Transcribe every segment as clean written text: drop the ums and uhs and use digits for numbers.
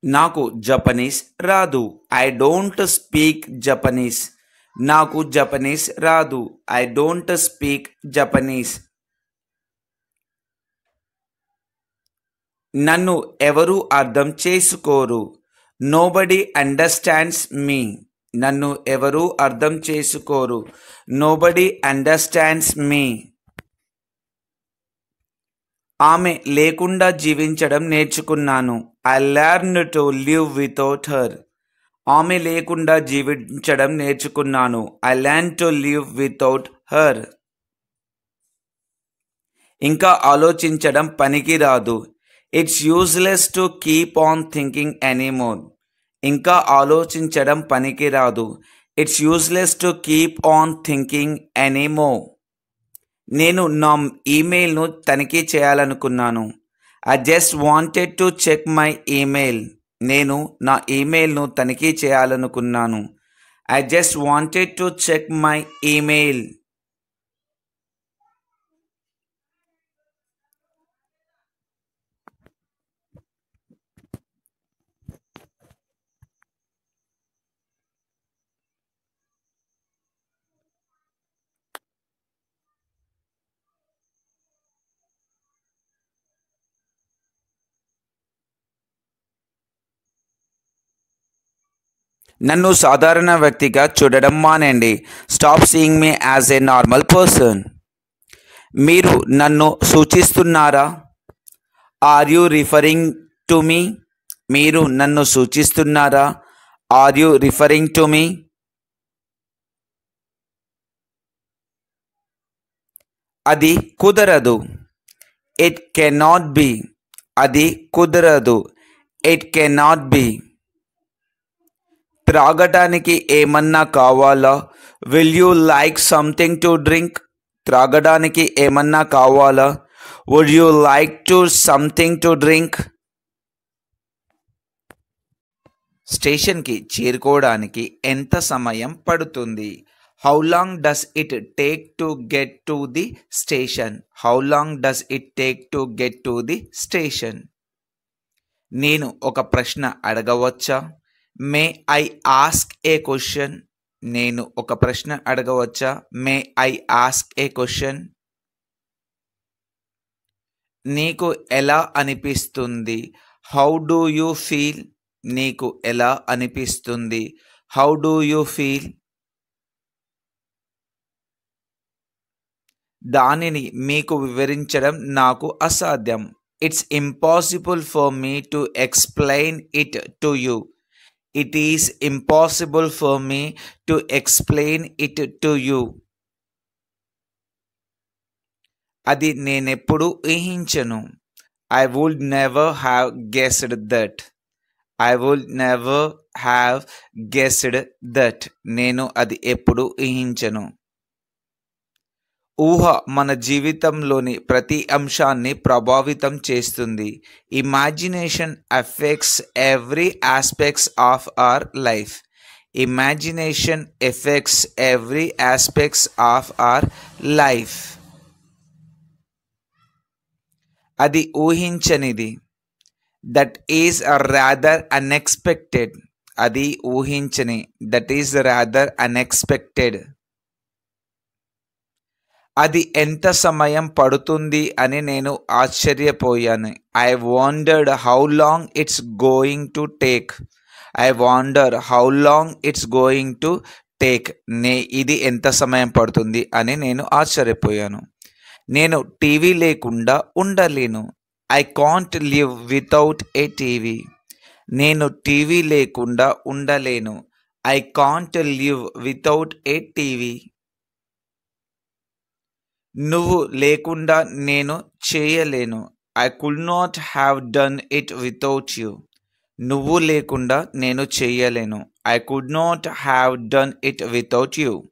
నాకు జపనీస్ రాదు. I don't speak Japanese. నాకు జపనీస్ రాదు. I don't speak Japanese. నన్ను ఎవరు అర్థం చేసుకోరు. నోబడీ అండర్స్టాండ్స్ మీ. నన్ను ఎవరు అర్థం చేసుకోరు. నోబడీ అండర్స్టాండ్స్ మీ. ఆమె లేకుండా జీవించడం నేర్చుకున్నాను. I learned to live without her. ఆమె లేకుండా జీవించడం నేర్చుకున్నాను. I learn to live without her. ఇంకా ఆలోచించడం పనికిరాదు. It's useless to keep on thinking anymore. ఇంకా ఆలోచించడం పనికిరాదు. It's useless to keep on thinking anymore. నేను నా ఈమెయిల్ను తనిఖీ చేయాలనుకున్నాను. I just wanted to check my email. నేను నా ఈమెయిల్ను తనిఖీ చేయాలనుకున్నాను. I just wanted to check my email. నన్ను సాధారణ వ్యక్తిగా చూడడం మానేయండి. Stop seeing me as a normal person. మీరు నన్ను సూచిస్తున్నారా? Are you referring to me? మీరు నన్ను సూచిస్తున్నారా? Are you referring to me? అది కుదరదు. It cannot be. అది కుదరదు. It cannot be. త్రాగడానికి ఏమన్నా కావాలా? Will you like something to drink? త్రాగడానికి ఏమన్నా కావాలా? Would you like to something to drink? స్టేషన్కి చేరుకోవడానికి ఎంత సమయం పడుతుంది? How long does it take to get to the station? How long does it take to get to the station? నేను ఒక ప్రశ్న అడగవచ్చా? May I ask a question? నేను ఒక ప్రశ్న అడగవచ్చా? May I ask a question? నీకు ఎలా అనిపిస్తుంది? How do you feel? నీకు ఎలా అనిపిస్తుంది? How do you feel? దానిని మీకు వివరించడం నాకు అసాధ్యం. It's impossible for me to explain it to you. It is impossible for me to explain it to you. అది నేనెప్పుడు ఊహించను. I would never have guessed that. I would never have guessed that. నేను అది ఎప్పుడు ఊహించను. ఊహ మన జీవితంలోని ప్రతి అంశాన్ని ప్రభావితం చేస్తుంది. Imagination affects every aspects of our life. Imagination affects every aspects of our life. అది ఊహించనిది. That is rather unexpected. అది ఊహించని. That is rather unexpected. అది ఎంత సమయం పడుతుంది అని నేను ఆశ్చర్యపోయాను. I wondered how long it's going to take. I wonder how long it's going to take. ఇది ఎంత సమయం పడుతుంది అని నేను ఆశ్చర్యపోయాను. నేను టీవీ లేకుండా ఉండలేను. I can't live without a TV. నేను టీవీ లేకుండా ఉండలేను. I can't live without a TV. నువ్వు లేకుండా నేను చేయలేను. I could not have done it without you. నువ్వు లేకుండా నేను చేయలేను. I could not have done it without you.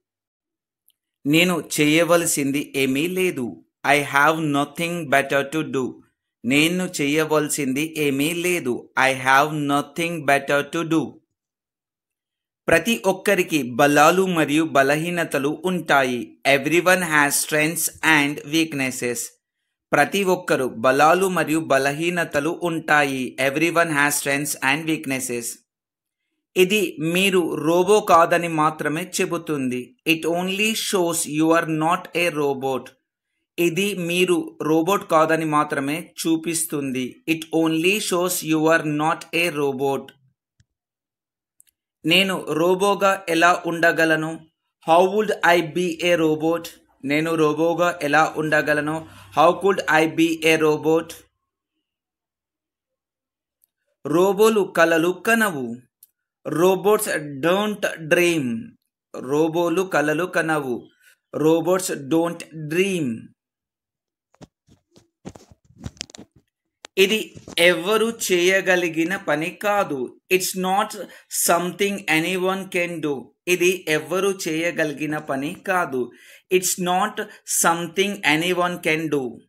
నేను చేయవలసింది ఏమీ లేదు. I have nothing better to do. నేను చేయవలసింది ఏమీ లేదు. I have nothing better to do. ప్రతి ఒక్కరికి బలాలు మరియు బలహీనతలు ఉంటాయి. Everyone has strengths and weaknesses. ప్రతి ఒక్కరు బలాలు మరియు బలహీనతలు ఉంటాయి. Everyone has strengths and weaknesses. ఇది మీరు రోబో కాదని మాత్రమే చెబుతుంది. It only shows you are not a robot. ఇది మీరు రోబోట్ కాదని మాత్రమే చూపిస్తుంది. It only shows you are not a robot. నేను రోబోగా ఎలా ఉండగలను? How would I be a robot? నేను రోబోగా ఎలా ఉండగలను? How could I be a robot? రోబోలు కలలు కనవు. Robots don't dream. రోబోలు కలలు కనవు. Robots don't dream. ఇది ఎవరు చేయగలిగిన పని కాదు. It's not something anyone can do. ఇది ఎవరు చేయగలిగిన పని కాదు. It's not something anyone can do.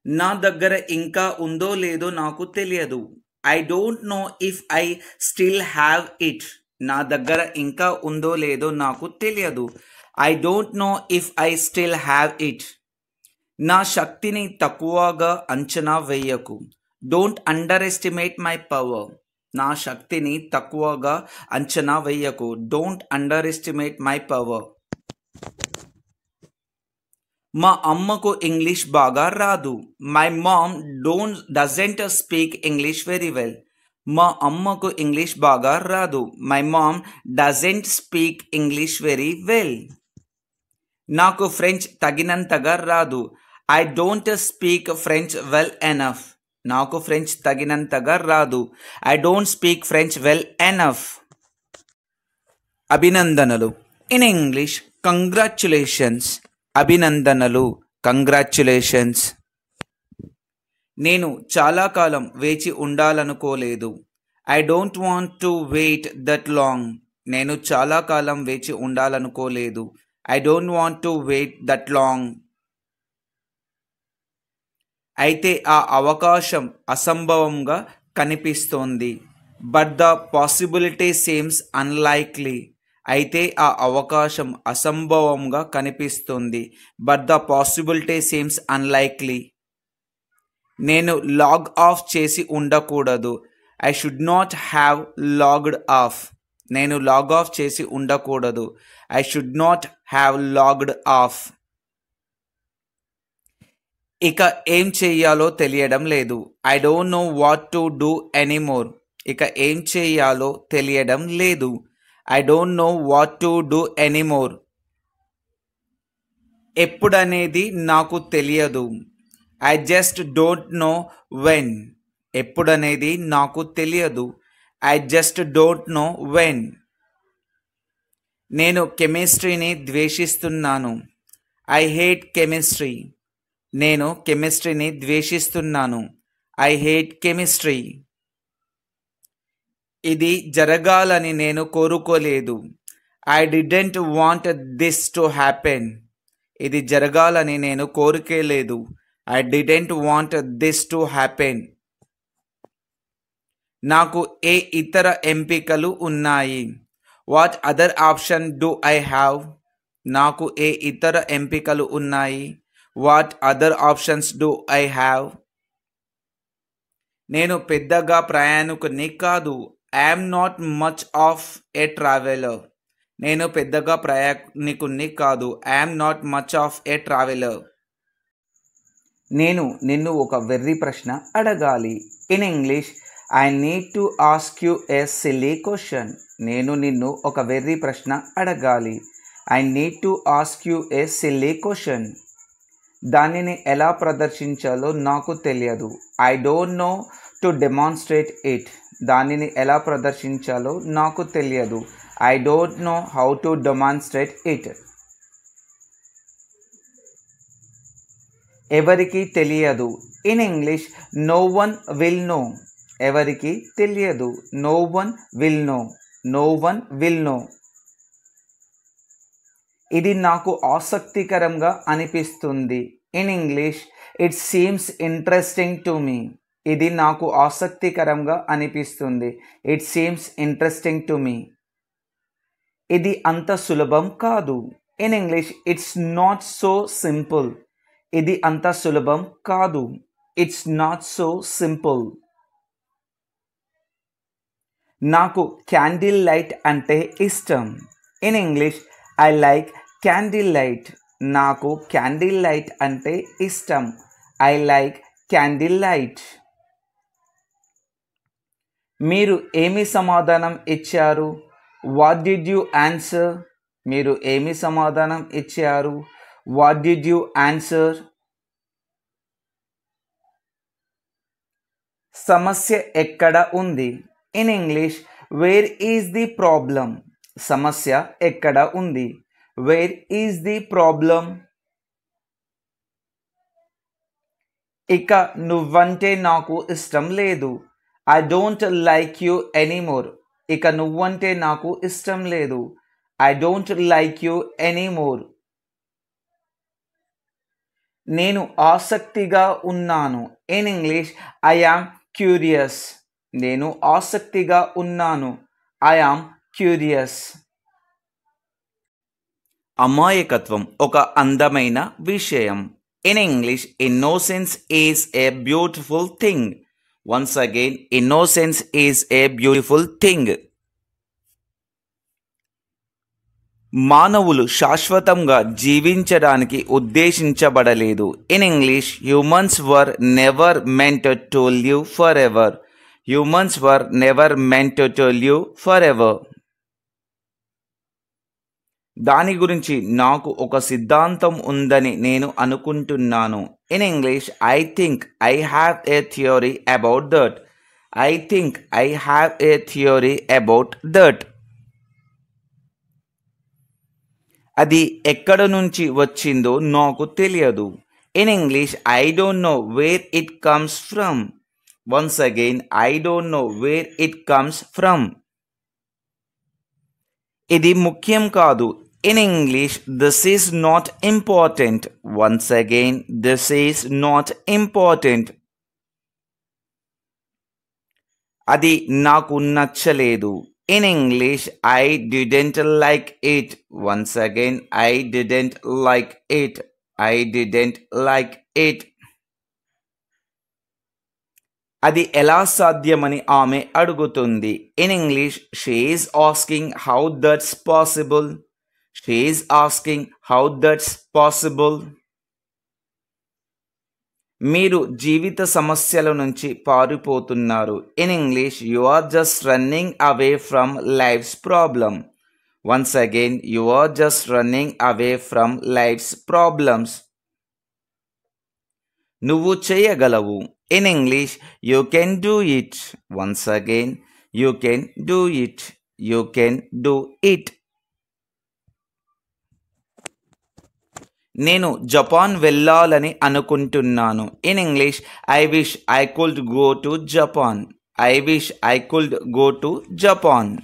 నా దగ్గర ఇంకా ఉందో లేదో నాకు తెలియదు. I don't know if I still have it. నా దగ్గర ఇంకా ఉందో లేదో నాకు తెలియదు. I don't know if I still have it. నా శక్తిని తక్కువగా అంచనా వేయకు. Don't underestimate my power. నా శక్తిని తక్కువగా అంచనా వేయకు. Don't underestimate my power. మా అమ్మకు ఇంగ్లీష్ బాగా రాదు. My mom doesn't speak English very well. మా అమ్మకు ఇంగ్లీష్ బాగా రాదు. My mom doesn't speak English very well. నాకు ఫ్రెంచ్ తగినంతగా రాదు. I don't speak French well enough. నాకు ఫ్రెంచ్ తగినంతగా రాదు. I don't speak French well enough. అభినందనలు. In English congratulations. అభినందనలు, కంగ్రాచ్యులేషన్స్. నేను చాలా కాలం వేచి ఉండాలనుకోలేదు. I don't want to wait that long. నేను చాలా కాలం వేచి ఉండాలనుకోలేదు. I don't want to wait that long. అయితే ఆ అవకాశం అసంభవంగా కనిపిస్తోంది. But the possibility seems unlikely. అయితే ఆ అవకాశం అసంభవంగా కనిపిస్తుంది. But the possibility seems unlikely. నేను లాగ్ ఆఫ్ చేసి ఉండకూడదు. I should not have logged off. నేను లాగ్ ఆఫ్ చేసి ఉండకూడదు. I should not have logged off. ఇక ఏం చెయ్యాలో తెలియడం లేదు. I don't know what to do anymore. ఇక ఏం చెయ్యాలో తెలియడం లేదు. I don't know what to do anymore. ఎప్పుడనేది నాకు తెలియదు. I just don't know when. ఎప్పుడనేది నాకు తెలియదు. I just don't know when. నేను కెమిస్ట్రీని ద్వేషిస్తున్నాను. I hate chemistry. నేను కెమిస్ట్రీని ద్వేషిస్తున్నాను. I hate chemistry. ఇది జరగాలని నేను కోరుకోలేదు. I didn't want this to happen. ఇది జరగాలని నేను కోరుకోలేదు. I didn't want this to happen. నాకు ఏ ఇతర ఎంపికలు ఉన్నాయి? What other option do I have? నాకు ఏ ఇతర ఎంపికలు ఉన్నాయి? What other options do I have? నేను పెద్దగా ప్రయాణికుని కాదు. I'm not much of A traveller. నేను పెద్దగా ప్రయాణికుని కాదు. I'm not much of A traveller. నేను నిన్ను ఒక వెర్రి ప్రశ్న అడగాలి. In English I need to ask you A silly question. నేను నిన్ను ఒక వెర్రి ప్రశ్న అడగాలి. I need to ask you A silly question. దానిని ఎలా ప్రదర్శించాలో నాకు తెలియదు. I don't no to demonstrate it. దానిని ఎలా ప్రదర్శించాలో నాకు తెలియదు. I don't know how to demonstrate it. ఎవరికి తెలియదు. In English no one will know. ఎవరికి తెలియదు. No one will know. No one will know. ఇది నాకు ఆసక్తికరంగా అనిపిస్తుంది. In English it seems interesting to me. ఇది నాకు ఆసక్తికరంగా అనిపిస్తుంది. It seems interesting to me. ఇది అంత సులభం కాదు. In English it's not so simple. ఇది అంత సులభం కాదు. It's not so simple. నాకు క్యాండిల్ లైట్ అంటే ఇష్టం. In English I like candle light. నాకు క్యాండిల్ లైట్ అంటే ఇష్టం. I like candle light. మీరు ఏమి సమాధానం ఇచ్చారు? What did you answer? మీరు ఏమి సమాధానం ఇచ్చారు? What did you answer? సమస్య ఎక్కడ ఉంది? In English where is the problem? సమస్య ఎక్కడ ఉంది? Where is the problem? ఇక నువ్వంటే నాకు ఇష్టం లేదు. I don't like you anymore. ఇక నువ్వంటే నాకు ఇష్టం లేదు. I don't like you anymore. నేను ఆసక్తిగా ఉన్నాను. In English I am curious. నేను ఆసక్తిగా ఉన్నాను. I am curious. అమాయకత్వం ఒక అందమైన విషయం. In English innocence is a beautiful thing. Once again innocence is a beautiful thing. మానవులు శాశ్వతంగా జీవించడానికి ఉద్దేశించబడలేదు. In English humans were never meant to live for ever. Humans were never meant to live for ever. దాని గురించి నాకు ఒక సిద్ధాంతం ఉందని నేను అనుకుంటున్నాను. In English I think I have a theory about that. I think I have a theory about that. అది ఎక్కడ నుంచి వచ్చిందో నాకు తెలియదు. In English I don't know where it comes from. Once again I don't know where it comes from. ఇది ముఖ్యం కాదు. In English this is not important. Once again this is not important. అది నాకు నచ్చలేదు. In English I didn't like it. Once again I didn't like it. I didn't like it. అది ఎలా సాధ్యమని ఆమె అడుగుతుంది. In English she is asking how that's possible. She is asking how that's possible. మీరు జీవిత సమస్యల నుంచి పారిపోతున్నారు. In English you are just running away from life's problem. Once again you are just running away from life's problems. నువ్వు చేయగలవు. In English you can do it. Once again you can do it. You can do it. నేను Japan వెళ్ళాలని అనుకుంటున్నాను. In English I wish I could go to Japan. I wish I could go to Japan.